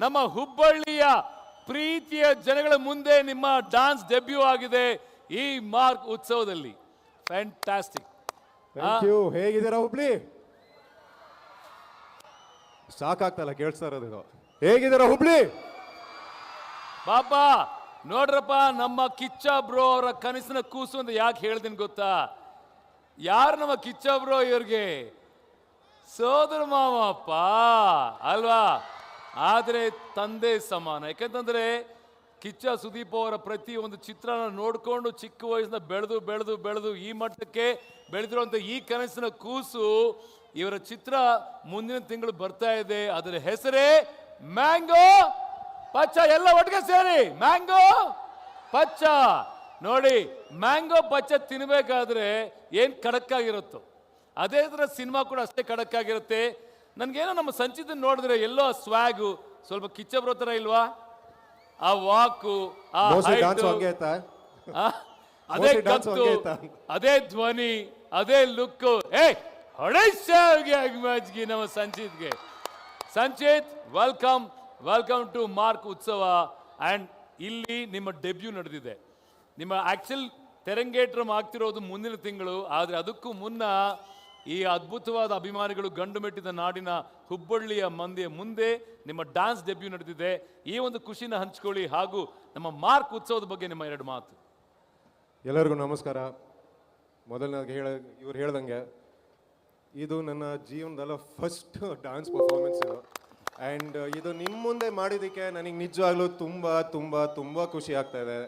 ನಮ್ಮ ಹುಬ್ಬಳ್ಳಿಯ ಪ್ರೀತಿಯ ಜನಗಳ ಮುಂದೆ ನಿಮ್ಮ ಡಾನ್ಸ್ ಡೆಬ್ಯೂ ಆಗಿದೆ ಈ ಮಾರ್ಕ್ ಉತ್ಸವದಲ್ಲಿ. ಫ್ಯಾಂಟಾಸ್ಟಿಕ್. Thank you. ಹೇಗಿದ್ದೀರಾ ಹುಬ್ಳಿ? ಸಾಕಾಗ್ತಲ್ಲ ಕೇಳಿಸ್ತಾ ಇರೋದು. ಹೇಗಿದ್ದೀರಾ ಹುಬ್ಳಿ? ಬಾಬಾ ನೋಡ್ರಪ್ಪ, ನಮ್ಮ ಕಿಚ್ಚ ಬ್ರೋ ಅವರ ಕನಸಿನ ಕೂಸು ಅಂತ ಯಾಕೆ ಹೇಳ್ತೀನಿ ಗೊತ್ತಾ? ಯಾರು ನಮ್ಮ ಕಿಚ್ಚ ಬ್ರೋ? ಇವ್ರಿಗೆ ಸೋದರ ಮಾವಪ್ಪ ಅಲ್ವಾ, ಆದರೆ ತಂದೆ ಸಮಾನ. ಯಾಕಂತಂದ್ರೆ ಕಿಚ್ಚ ಸುದೀಪ್ ಅವರ ಪ್ರತಿ ಒಂದು ಚಿತ್ರನ ನೋಡ್ಕೊಂಡು ಚಿಕ್ಕ ವಯಸ್ಸಿನ ಬೆಳೆದು ಬೆಳೆದು ಬೆಳೆದು ಈ ಮಟ್ಟಕ್ಕೆ ಬೆಳೆದಿರುವಂಥ ಈ ಕನಸಿನ ಕೂಸು ಇವರ ಚಿತ್ರ ಮುಂದಿನ ತಿಂಗಳು ಬರ್ತಾ ಇದೆ. ಅದರ ಹೆಸರೇ ಮ್ಯಾಂಗೋ ಪಚ್ಚ. ಎಲ್ಲ ಒಟ್ಟಿಗೆ ಸೇರಿ ಮ್ಯಾಂಗೋ ಪಚ್ಚ. ನೋಡಿ, ಮ್ಯಾಂಗೋ ಪಚ್ಚ ತಿನ್ಬೇಕಾದ್ರೆ ಏನ್ ಕಡಕ್ಕಾಗಿರುತ್ತೋ ಅದೇ ತರ ಸಿನಿಮಾ ಕೂಡ ಅಷ್ಟೇ ಕಡಕ್ಕಾಗಿರುತ್ತೆ. ನನ್ಗೇನೋ ನಮ್ಮ ಸಂಚಿತ ನೋಡಿದ್ರೆ ಎಲ್ಲೋ ಸ್ವ್ಯಾಗು ಸ್ವಲ್ಪ ಕಿಚ್ಚ ಬ್ರೋ ತರ ಇಲ್ವಾ? ಆ ವಾಕು, ಆ ಅದೇ ಗತ್ತು, ಅದೇ ಧ್ವನಿ, ಅದೇ ಲುಕ್. ಹೊಡೆಸ್ಗೆ ನಮ್ಮ ಸಂಚಿತ್ಗೆ. Sanchit, welcome welcome to Mark Utsava. And ಇಲ್ಲಿ ನಿಮ್ಮ ಡೆಬ್ಯೂ ನಡೆದಿದೆ. ನಿಮ್ಮ ಆಕ್ಚುಲ್ ತೆರಂಗೇಟ್ರಮ್ ಆಗ್ತಿರೋದು ಮುಂದಿನ ತಿಂಗಳು. ಆದರೆ ಅದಕ್ಕೂ ಮುನ್ನ ಈ ಅದ್ಭುತವಾದ ಅಭಿಮಾನಿಗಳು ಗಂಡು ಮೆಟ್ಟಿದ ನಾಡಿನ ಹುಬ್ಬಳ್ಳಿಯ ಮಂದಿಯ ಮುಂದೆ ನಿಮ್ಮ ಡ್ಯಾನ್ಸ್ ಡೆಬ್ಯೂ ನಡೆದಿದೆ. ಈ ಒಂದು ಖುಷಿನ ಹಂಚ್ಕೊಳ್ಳಿ, ಹಾಗೂ ನಮ್ಮ ಮಾರ್ಕ್ ಉತ್ಸವದ ಬಗ್ಗೆ ನಿಮ್ಮ ಎರಡು ಮಾತು. ಎಲ್ಲರಿಗೂ ನಮಸ್ಕಾರ. ಮೊದಲನೇದಾಗಿ ಇವ್ರು ಹೇಳ್ದಂಗೆ ಇದು ನನ್ನ ಜೀವನದಲ್ಲ ಫಸ್ಟ್ ಡ್ಯಾನ್ಸ್ ಪರ್ಫಾರ್ಮೆನ್ಸ್ ಇದು. ಆ್ಯಂಡ್ ಇದು ನಿಮ್ಮ ಮುಂದೆ ಮಾಡಿದ್ದಕ್ಕೆ ನನಗೆ ನಿಜವಾಗ್ಲೂ ತುಂಬ ತುಂಬ ತುಂಬ ಖುಷಿ ಆಗ್ತಾ ಇದೆ.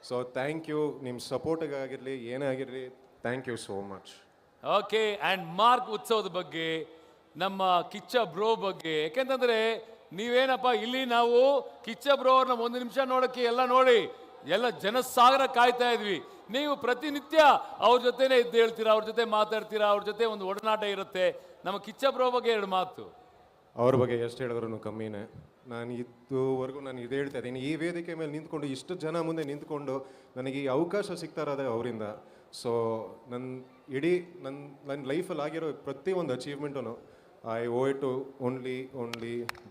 So thank you. ನಿಮ್ಮ ಸಪೋರ್ಟಿಗಾಗಿರಲಿ ಏನೇ ಆಗಿರಲಿ, thank you so much. Okay. And Mark ಉತ್ಸವದ ಬಗ್ಗೆ, ನಮ್ಮ ಕಿಚ್ಚ ಬ್ರೋ ಬಗ್ಗೆ, ಯಾಕೆಂತಂದ್ರೆ ನೀವೇನಪ್ಪ ಇಲ್ಲಿ ನಾವು ಕಿಚ್ಚ ಬ್ರೋ ಅವ್ರನ್ನ ಒಂದು ನಿಮಿಷ ನೋಡೋಕ್ಕೆ ಎಲ್ಲ ನೋಡಿ ಎಲ್ಲ ಜನಸಾಗರ ಕಾಯ್ತಾ ಇದ್ವಿ. ನೀವು ಪ್ರತಿನಿತ್ಯ ಅವ್ರ ಜೊತೆನೇ ಇದ್ದು ಹೇಳ್ತೀರಾ, ಅವ್ರ ಜೊತೆ ಮಾತಾಡ್ತೀರಾ, ಅವ್ರ ಜೊತೆ ಒಂದು ಒಡನಾಟ ಇರುತ್ತೆ. ನಮ್ಮ ಕಿಚ್ಚ ಬ್ರೋ ಬಗ್ಗೆ ಎರಡು ಮಾತು. ಅವ್ರ ಬಗ್ಗೆ ಎಷ್ಟು ಹೇಳಿದ್ರು ಕಮ್ಮಿನೇ. ನಾನು ಇದುವರೆಗೂ ನಾನು ಇದು ಹೇಳ್ತಾ ಇದ್ದೀನಿ, ಈ ವೇದಿಕೆ ಮೇಲೆ ನಿಂತ್ಕೊಂಡು ಇಷ್ಟು ಜನ ಮುಂದೆ ನಿಂತ್ಕೊಂಡು ನನಗೆ ಈ ಅವಕಾಶ ಸಿಗ್ತಾ ಇರೋದೇ ಅವರಿಂದ. ಸೊ ನನ್ನ ಲೈಫಲ್ಲಿ ಆಗಿರೋ ಪ್ರತಿಯೊಂದು achievement I owe it to only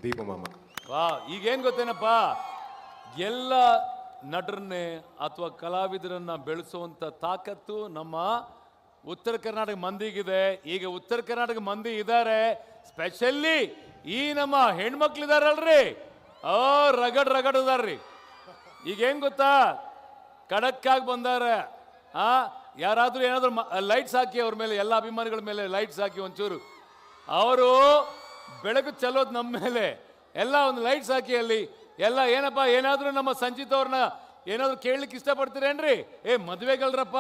Deepu ಮಾಮ. ವಾ, ಈಗೇನು ಗೊತ್ತೇನಪ್ಪ, ಎಲ್ಲ ನಟರನ್ನೇ ಅಥವಾ ಕಲಾವಿದರನ್ನ ಬೆಳೆಸುವಂಥ ತಾಕತ್ತು ನಮ್ಮ ಉತ್ತರ ಕರ್ನಾಟಕ ಮಂದಿಗಿದೆ. ಈಗ ಉತ್ತರ ಕರ್ನಾಟಕ ಮಂದಿ ಇದ್ದಾರೆ, ಸ್ಪೆಷಲಿ ಈ ನಮ್ಮ ಹೆಣ್ಮಕ್ಳಿದಾರಲ್ರಿ, ರಗಡ್ ಅದಾರ್ರಿ. ಈಗ ಏನ್ ಗೊತ್ತಾ, ಖಡಕ್ಕಾಗಿ ಬಂದಾರೆ. ಯಾರಾದ್ರೂ ಏನಾದ್ರು ಲೈಟ್ಸ್ ಹಾಕಿ ಅವ್ರ ಮೇಲೆ, ಎಲ್ಲ ಅಭಿಮಾನಿಗಳ ಮೇಲೆ ಲೈಟ್ಸ್ ಹಾಕಿ ಒಂಚೂರು. ಅವರು ಬೆಳಕು ಚೆಲ್ಲೋದು ನಮ್ಮ ಮೇಲೆ, ಎಲ್ಲ ಒಂದು ಲೈಟ್ಸ್ ಹಾಕಿ ಅಲ್ಲಿ ಎಲ್ಲ. ಏನಪ್ಪ, ಏನಾದ್ರೂ ನಮ್ಮ ಸಂಚಿತ್ ಅವ್ರನ್ನ ಏನಾದ್ರು ಕೇಳಲಿಕ್ಕೆ ಇಷ್ಟಪಡ್ತೀರೇನ್ರಿ? ಮದ್ವೆಗಲ್ರಪ್ಪ,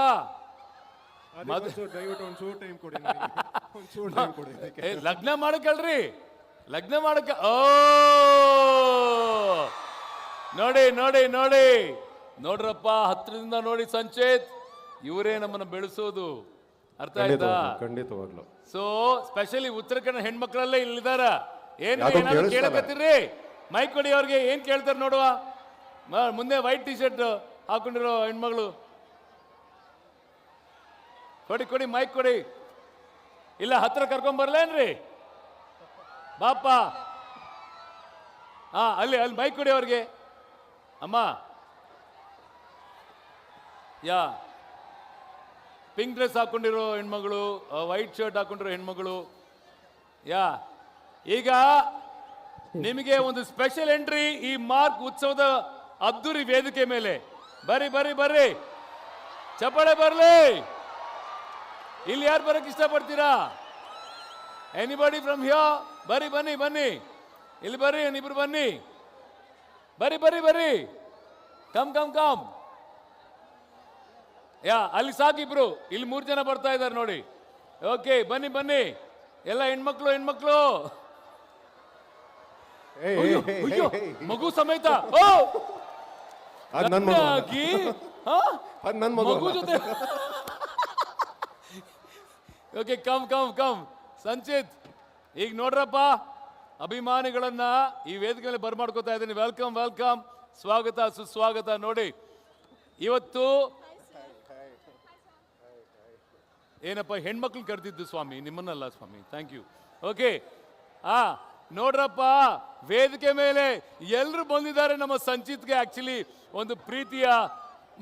ಲಗ್ನ ಮಾಡಕ್ಕಲ್ರಿ, ಲಗ್ನ ಮಾಡಕ್ಕ. ನೋಡಿ ನೋಡಿ ನೋಡಿ ನೋಡ್ರಪ್ಪ, ಹತ್ರದಿಂದ ನೋಡಿ ಸಂಚಿತ್, ಇವರೇ ನಮ್ಮನ್ನ ಬೆಳೆಸೋದು. ಅರ್ಥ ಆಯ್ತಾ? ಖಂಡಿತವಾಗ್ಲು. So specially Uttara Kannada ಹೆಣ್ಮಕ್ಳಲ್ಲೇ ಇಲ್ಲಿದಾರ. ಏನಾದ್ರು ಕೇಳಕತ್ತೀರಿ? ಮೈಕ್ ಕೊಡಿ ಅವ್ರಿಗೆ. ಏನ್ ಕೇಳ್ತಾರೆ ನೋಡುವ. ಮುಂದೆ ವೈಟ್ ಟಿ ಶರ್ಟ್ ಹಾಕೊಂಡಿರೋ ಹೆಣ್ಮಗಳು ಕೊಡಿ ಮೈಕ್ ಕೊಡಿ. ಇಲ್ಲ ಹತ್ರ ಕರ್ಕೊಂಡ್ ಬರ್ಲೇನ್ರಿ ಬಾಪ? ಅಲ್ಲಿ ಮೈಕ್ ಕೊಡಿ ಅವ್ರಿಗೆ. ಅಮ್ಮ, ಪಿಂಕ್ ಡ್ರೆಸ್ ಹಾಕೊಂಡಿರೋ ಹೆಣ್ಮಗಳು, ವೈಟ್ ಶರ್ಟ್ ಹಾಕೊಂಡಿರೋ ಹೆಣ್ಮಗಳು. ಈಗ ನಿಮಗೆ ಒಂದು ಸ್ಪೆಷಲ್ ಎಂಟ್ರಿ ಈ ಮಾರ್ಕ್ ಉತ್ಸವದ ಅದ್ದೂರಿ ವೇದಿಕೆ ಮೇಲೆ. ಬರ್ರಿ, ಚಪ್ಪಾಳೆ ಬರ್ಲಿ. ಇಲ್ಲಿ ಯಾರು ಬರಕ್ಕೆ ಇಷ್ಟಪಡ್ತೀರಾ? Anybody from here? ಬನ್ನಿ ಇಲ್ಲಿ ಬರ್ರಿ, ಇಬ್ರು ಬನ್ನಿ. ಬರ್ರಿ ಕಮ್. ಅಲ್ಲಿ ಸಾಕಿಬ್ರು, ಇಲ್ಲಿ 3 ಜನ ಬರ್ತಾ ಇದ್ದಾರೆ ನೋಡಿ. ಓಕೆ, ಬನ್ನಿ ಎಲ್ಲ ಹೆಣ್ಮಕ್ಳು. ಮಗು ಸಮೇತ ಮಗು ಜೊತೆ. Okay, come Sanchit. ಈಗ ನೋಡ್ರಪ್ಪ, ಅಭಿಮಾನಿಗಳನ್ನ ಈ ವೇದಿಕೆ ಮೇಲೆ ಬರ್ಮಾಡ್ಕೋತಾ ಇದ್ದೀನಿ. ವೆಲ್ಕಮ್, ಸ್ವಾಗತ ಸುಸ್ವಾಗತ. ನೋಡಿ, ಇವತ್ತು ಏನಪ್ಪ ಹೆಣ್ಮಕ್ಳು ಕರೆದಿದ್ದು ಸ್ವಾಮಿ, ನಿಮ್ಮನ್ನಲ್ಲ ಸ್ವಾಮಿ. Thank you. ಓಕೆ, ನೋಡ್ರಪ್ಪ ವೇದಿಕೆ ಮೇಲೆ ಎಲ್ಲರೂ ಬಂದಿದ್ದಾರೆ ನಮ್ಮ ಸಂಚಿತ್ಗೆ ಆಕ್ಚುಲಿ ಒಂದು ಪ್ರೀತಿಯ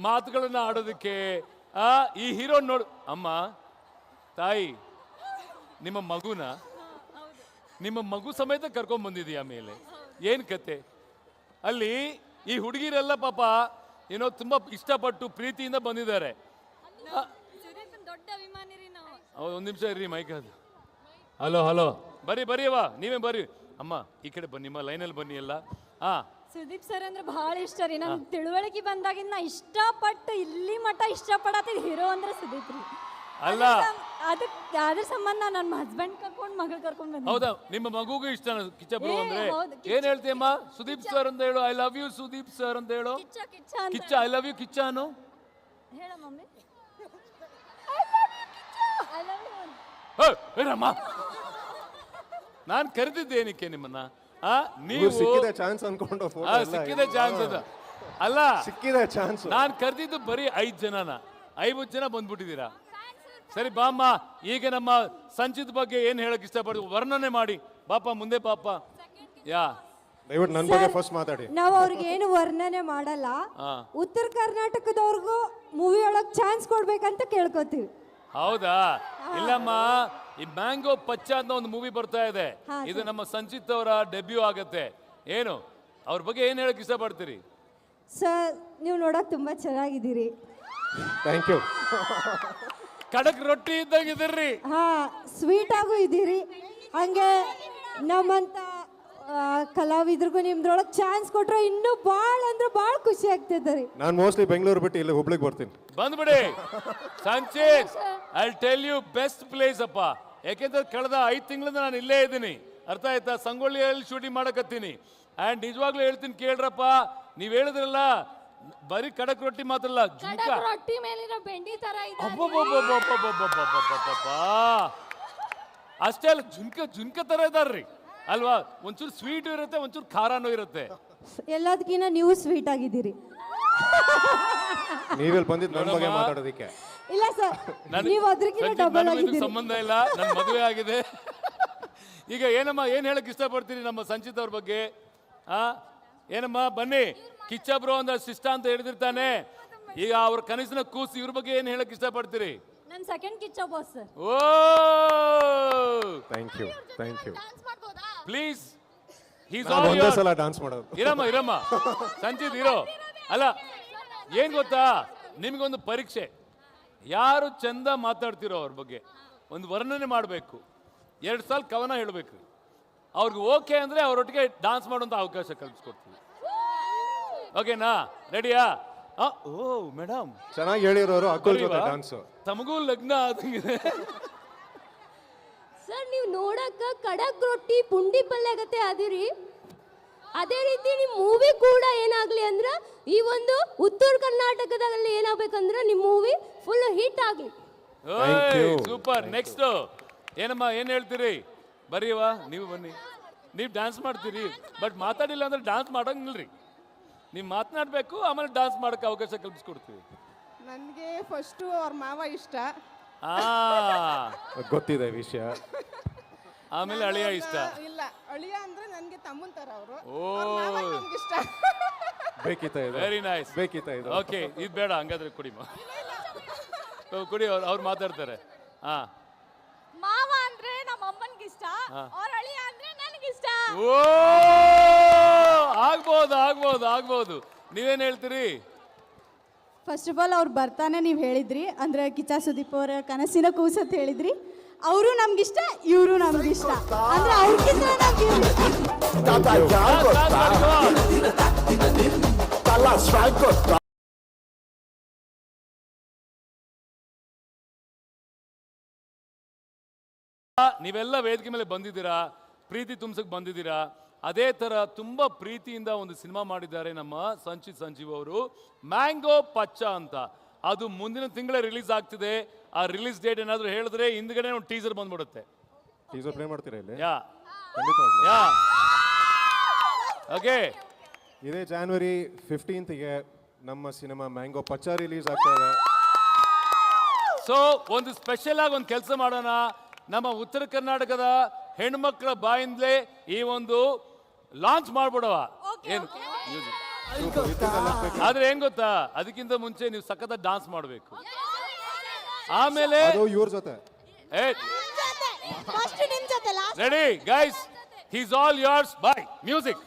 ಮಾತುಗಳನ್ನ ಆಡೋದಕ್ಕೆ. ಈ ಹೀರೋ ನೋಡ್ ಅಮ್ಮ ತಾಯಿ ನಿಮ್ಮ ಮಗುನ ನಿಮ್ಮ ಮಗು ಸಮೇತ ಕರ್ಕೊಂಡ್ ಬಂದಿದೀಯ ಮೇಲೆ ಏನ್ ಕತೆ ಅಲ್ಲಿ? ಈ ಹುಡುಗಿರೆಲ್ಲ ಪಾಪ ಏನೋ ತುಂಬಾ ಇಷ್ಟಪಟ್ಟು ಪ್ರೀತಿಯಿಂದ ಬಂದಿದ್ದಾರೆ. ದೊಡ್ಡ ಅಭಿಮಾನಿ ರೀ ನಾವು. ಒಂದ್ ನಿಮಿಷ ಇರ್ರಿ ಮೈಕ್ ಅದು. ಹಲೋ ಹಲೋ ಬರ್ರಿ ಬರ್ರಿ ಅವ್ವ ನೀವೇ ಬರ್ರಿ ಅಮ್ಮ ಈ ಕಡೆ ಬನ್ನಿ ನಿಮ್ಮ ಲೈನಲ್ಲಿ ಬನ್ನಿ ಎಲ್ಲ. ಸುದೀಪ್ ಸರ್ ಅಂದ್ರೆ ಬಹಳ ಇಷ್ಟ ರೀ. ನಮ್ ತಿಳುವಳಿಕೆ ಬಂದಾಗಿಂದ ನಾ ಇಷ್ಟಪಟ್ಟು ಇಲ್ಲಿ ಮಠ ಇಷ್ಟಪಡತ್ತಿದ್ ಹೀರೋ ಅಂದ್ರೆ ಸುದೀಪ್ ರೀ. ಅಲ್ಲ ಅದಕ್ಕೆ ಅದ್ರ ಸಂಬಂಧ ನನ್ನ ಹಸ್ಬೆಂಡ್ ಕರ್ಕೊಂಡು ಮಗಳು ಕರ್ಕೊಂಡು ಬಂದ. ಹೌದಾ ನಿಮ್ಮ ಮಗುಗೂ ಇಷ್ಟ ಕಿಚ್ಚ ಬ್ರೋ ಅಂದ್ರೆ ಹೌದು, ಏನ್ ಹೇಳ್ತೀಯಮ್ಮ? ಸುದೀಪ್ ಸರ್ ಅಂತ ಹೇಳು. I love you Sudeep sir ಅಂತ ಹೇಳು. ಕಿಚ್ಚ ಕಿಚ್ಚ ಅಂತ Kichcha I love you Kichcha ಅನು ಹೇಳ ಮಮ್ಮಿ. ರಮ್ಮ ನಾನ್ ಕರೆದಿದ್ದೇನಕ್ಕೆ ನಿಮ್ಮನ್ನ? ನೀವು ಇವ್ರು ಸಿಕ್ಕಿದೆ ಚಾನ್ಸ್ ಅನ್ಕೊಂಡು photo ಸಿಕ್ಕಿದೆ ಚಾನ್ಸ್ ಅದ ಅಲ್ಲ ಸಿಕ್ಕಿದೆ ಚಾನ್ಸ್. ನಾನ್ ಕರೆದಿದ್ದು ಬರೀ 5 ಜನನ. 5 ಜನ ಬಂದ್ಬಿಟ್ಟಿದ್ದೀರಾ. ಸರಿ ಬಾಮ್ಮ ಈಗ ನಮ್ಮ ಸಂಚಿತ್ ಬಗ್ಗೆ ಏನ್ ಹೇಳಕ್ ಇಷ್ಟಪಡ್ತೀವಿ ವರ್ಣನೆ ಮಾಡಿ. ಪಾಪ ಮುಂದೆ ಪಾಪ ಯಾ ದಯವಿಟ್ಟು ನನ್ನ ಬಗ್ಗೆ ಫಸ್ಟ್ ಮಾತಾಡಿ. ನಾವು ಅವ್ರಿಗೆ ಏನು ವರ್ಣನೆ ಮಾಡಲ್ಲ. ಉತ್ತರ ಕರ್ನಾಟಕದವ್ರಿಗೂ ಮೂವಿ ಒಳಗ್ ಚಾನ್ಸ್ ಕೊಡ್ಬೇಕಂತ ಕೇಳ್ಕೊತೀವಿ. ಹೌದಾ? ಇಲ್ಲಮ್ಮ ಈ ಮ್ಯಾಂಗೋ ಪಚ್ಚ ಅಂತ ಒಂದು ಮೂವಿ ಬರ್ತಾ ಇದೆ. ಇದು ನಮ್ಮ ಸಂಚಿತ್ ಅವರ ಡೆಬ್ಯೂ ಆಗತ್ತೆ. ಏನು ಅವ್ರ ಬಗ್ಗೆ ಏನ್ ಹೇಳಕ್ ಇಷ್ಟಪಡ್ತೀರಿ? ಸರ್ ನೀವು ನೋಡಕ್ ತುಂಬಾ ಚೆನ್ನಾಗಿದ್ದೀರಿ. Thank you. ಕಡಕ್ ರೊಟ್ಟಿ ಇದ್ದಂಗಿದ್ದೀರಿ. ಹಾ ಸ್ವೀಟ್ ಆಗೂ ಇದ್ದೀರಿ. ಹಂಗೆ ನಮ್ಮಂತ ಕಲಾವಿದ್ರಿಗೂ ನಿಮ್ದ್ರೊಳಗ್ ಚಾನ್ಸ್ ಕೊಟ್ರೆ ಇನ್ನೂ ಭಾಳ ಅಂದ್ರೆ ಭಾಳ ಖುಷಿ ಆಗ್ತಿದ್ದಾರೆ. ನಾನು ಮೋಸ್ಟ್ಲಿ ಬೆಂಗಳೂರು ಬಿಟ್ಟು ಇಲ್ಲಿ ಹುಬ್ಳಿಗೆ ಬರ್ತೀನಿ. ಬಂದ್ಬಿಡಿ Sanchith. I tell you best place ಅಪ್ಪ. ಯಾಕೆಂದ್ರೆ ಕಳೆದ 5 ತಿಂಗಳಿಂದ ನಾನು ಇಲ್ಲೇ ಇದ್ದೀನಿ. ಅರ್ಥ ಆಯ್ತಾ? ಸಂಗೊಳ್ಳಿಯಲ್ಲಿ ಶೂಟಿಂಗ್ ಮಾಡಕತ್ತೀನಿ. ಅಂಡ್ ನಿಜವಾಗ್ಲೂ ಹೇಳ್ತೀನಿ ಕೇಳ್ರಪ್ಪ. ನೀವ್ ಹೇಳಿದ್ರಲ್ಲ ಬರೀ ಕಡಕ್ ರೊಟ್ಟಿ ಮಾತ್ರಲ್ಲ ಜುಂಕ ರೊಟ್ಟಿ ಮೇಲಿರೋ ಬೆಂಡಿ ತರ ಇದೆ. ಅಷ್ಟೇ ಅಲ್ಲ ಜುಂಕ ತರ ಇದಾರ್ರಿ ಅಲ್ವಾ? ಒಂಚೂರು ಸ್ವೀಟ್ ಇರುತ್ತೆ, ಒಂಚೂರು ಖಾರನೂ ಇರುತ್ತೆ. ಎಲ್ಲದಕ್ಕಿಂತ ನೀವು ಸ್ವೀಟ್ ಆಗಿದ್ದೀರಿ. ನೀವೆಲ್ಲಿ ಬಂದಿದ್ದು ನನ್ನ ಬಗ್ಗೆ ಮಾತಾಡೋದಕ್ಕೆ? ಇಲ್ಲ ಸರ್ ನೀವು ಅದಕ್ಕಿಂತ ಡಬಲ್ ಆಗಿದ್ದೀರಿ. ಸಂಬಂಧ ಇಲ್ಲ, ನನ್ನ ಮದುವೆ ಆಗಿದೆ. ಈಗ ಏನಮ್ಮ ಏನ್ ಹೇಳಕ್ ಇಷ್ಟಪಡ್ತೀರಿ ನಮ್ಮ ಸಂಚಿತ್ ಅವ್ರ ಬಗ್ಗೆ? ಏನಮ್ಮ ಬನ್ನಿ. ಕಿಚ್ಚ ಬ್ರೋ ಅಂದ್ರೆ ಶಿಷ್ಟ ಅಂತ ಹೇಳಿದಿರ್ತಾನೆ. ಈಗ ಅವ್ರ ಕನಸಿನ ಕೂಸು ಇವ್ರ ಬಗ್ಗೆ ಏನ್ ಹೇಳಕ್ ಇಷ್ಟಪಡ್ತೀರಿ? ನನ್ನ second Kichcha boss sir. Oh thank you thank you. Please ಒಂದೇ ಸಲ ಡಾನ್ಸ್ ಮಾಡೋದು. ಇರಮ್ಮ ಸಂಚಿತ್ ಇರೋ. ಅಲ್ಲ ಏನ್ ಗೊತ್ತಾ, ನಿಮ್ಗೊಂದು ಪರೀಕ್ಷೆ. ಯಾರು ಚಂದ ಮಾತಾಡ್ತಿರೋ ಅವ್ರ ಬಗ್ಗೆ ಒಂದು ವರ್ಣನೆ ಮಾಡಬೇಕು. 2 ಸಾಲ ಕವನ ಹೇಳಬೇಕು. ಅವ್ರಿಗೆ ಓಕೆ ಅಂದ್ರೆ ಅವರೊಟ್ಟಿಗೆ ಡಾನ್ಸ್ ಮಾಡುವಂತ ಅವಕಾಶ ಕಲ್ಪಿಸ್ಕೊಡ್ತೀವಿ. ಓಕೆನಾ? ರೆಡಿಯಾ? ಓ ಮೇಡಮ್ ಚೆನ್ನಾಗಿ ಹೇಳಿರೋರು ಅಕ್ಕಲ್ ಜೊತೆ ಡಾನ್ಸ್. ತಮಗೂ ಲಗ್ನ ಆದಂಗಿದೆ. ಸರ್ ನೀವು ನೋಡಕ್ಕ ಕಡಕ್ ರೊಟ್ಟಿ ಪುಂಡಿ ಪಲ್ಯ ಗತೆ ಅದಿರಿ. ಅದೇ ರೀತಿ ನಿಮ್ಮ ಮೂವಿ ಕೂಡ ಏನಾಗ್ಲಿ ಅಂದ್ರ ಈ ಒಂದು ಉತ್ತರ ಕರ್ನಾಟಕದಲ್ಲಿ ಏನಾಗಬೇಕಂದ್ರ ನಿಮ್ಮ ಮೂವಿ ಫುಲ್ ಹಿಟ್ ಆಗ್ಲಿ. ಸೂಪರ್. ನೆಕ್ಸ್ಟ್ ಏನಮ್ಮ ಏನ್ ಹೇಳ್ತೀರಿ? ಬರೀವಾ ನೀವು ಬನ್ನಿ. ನೀವು ಡ್ಯಾನ್ಸ್ ಮಾಡ್ತೀರಿ ಬಟ್ ಮಾತಾಡಿಲ್ಲ ಅಂದ್ರೆ ಡ್ಯಾನ್ಸ್ ಮಾಡಂಗಿಲ್ರಿ. ನೀವು ಮಾತನಾಡಬೇಕು, ಆಮೇಲೆ ಡ್ಯಾನ್ಸ್ ಮಾಡಕ್ಕೆ ಅವಕಾಶ ಕಲ್ಪಿಸ್ಕೊಡ್ತೀವಿ. ನನಗೆ ಫಸ್ಟು ಅವ್ರ ಮಾವ ಇಷ್ಟ. ಗೊತ್ತಿದೆ ವಿಷಯ. ಆಮೇಲೆ ಅಳಿಯ ಇಷ್ಟ. ಇಲ್ಲ ಅಳಿಯ ಅಂದ್ರೆ ನನಗೆ ತಮ್ಮನ್ ತರ ಅವರು. ಓ ಇಷ್ಟ. ಬೇಕಿತ್ತ ಇದು? Very nice. ಬೇಕಿತ್ತ ಇದು? ಓಕೆ ಇದು ಬೇಡ ಹಂಗಾದ್ರೆ ಕುಡಿ ಕುಡಿ. ಅವ್ರು ಮಾತಾಡ್ತಾರೆ. ಮಾವ ಅಂದ್ರೆ ನಮ್ಮ ಅಮ್ಮನಿಗೆ ಇಷ್ಟ, ಅವ್ರ ಅಳಿಯ ಅಂದ್ರೆ ನನಗಿಷ್ಟ. ಓ ಆಗ್ಬೋದು. ನೀವೇನ್ ಹೇಳ್ತೀರಿ? ಫಸ್ಟ್ ಆಫ್ ಆಲ್ ಅವ್ರು ಬರ್ತಾನೆ ನೀವು ಹೇಳಿದ್ರಿ ಅಂದ್ರೆ ಕಿಚ್ಚ ಸುದೀಪ್ ಅವರ ಕನಸಿನ ಕೂಸು ಅಂತ ಹೇಳಿದ್ರಿ. ಅವರು ನಮ್ಗಿಷ್ಟ, ಇವರು ನಮ್ಗಿಷ್ಟ. ಅಂದ್ರೆ ಅವ್ರಿಗಿಂತ ನೀವೆಲ್ಲ ವೇದಿಕೆ ಮೇಲೆ ಬಂದಿದ್ದೀರಾ, ಪ್ರೀತಿ ತುಂಬಿಸಕ್ ಬಂದಿದ್ದೀರಾ. ಅದೇ ತರ ತುಂಬಾ ಪ್ರೀತಿಯಿಂದ ಒಂದು ಸಿನಿಮಾ ಮಾಡಿದ್ದಾರೆ ನಮ್ಮ ಸಂಚಿತ್ ಸಂಜೀವ್ ಅವರು, ಮ್ಯಾಂಗೋ ಪಚ್ಚ ಅಂತ. ಅದು ಮುಂದಿನ ತಿಂಗಳೇ ರಿಲೀಸ್ ಆಗ್ತಿದೆ. ಆ ರಿಲೀಸ್ ಡೇಟ್ ಏನಾದ್ರು ಹೇಳಿದ್ರೆ ಹಿಂದ್ಗಡೆ ಒಂದು ಟೀಸರ್ ಬಂದ್ಬಿಡುತ್ತೆ. ಟೀಸರ್ ಪ್ಲೇ ಮಾಡ್ತೀರಾ ಇಲ್ಲಿ? ಯಾ ಖಂಡಿತವಾಗ್ಲೂ. ಯಾ ಓಕೆ. ಇದೇ January 15ಗೆ ನಮ್ಮ ಸಿನಿಮಾ ಮ್ಯಾಂಗೋ ಪಚ್ಚ ರಿಲೀಸ್ ಆಗ್ತಾ ಇದೆ. ಸೊ ಒಂದು ಸ್ಪೆಷಲ್ ಆಗಿ ಒಂದು ಕೆಲಸ ಮಾಡೋಣ. ನಮ್ಮ ಉತ್ತರ ಕರ್ನಾಟಕದ ಹೆಣ್ಮಕ್ಳ ಬಾಯಿಂದಲೇ ಈ ಒಂದು ಲಾಂಚ್ ಮಾಡ್ಬಿಡವ ಏನು music. ಆದ್ರೆ ಹೆಂಗ್ ಗೊತ್ತಾ, ಅದಕ್ಕಿಂತ ಮುಂಚೆ ನೀವು ಸಖತ್ ಡಾನ್ಸ್ ಮಾಡಬೇಕು. ಆಮೇಲೆ ಅದು ಇವ್ರ ಜೊತೆ ready guys, he's all yours. Bye. Music.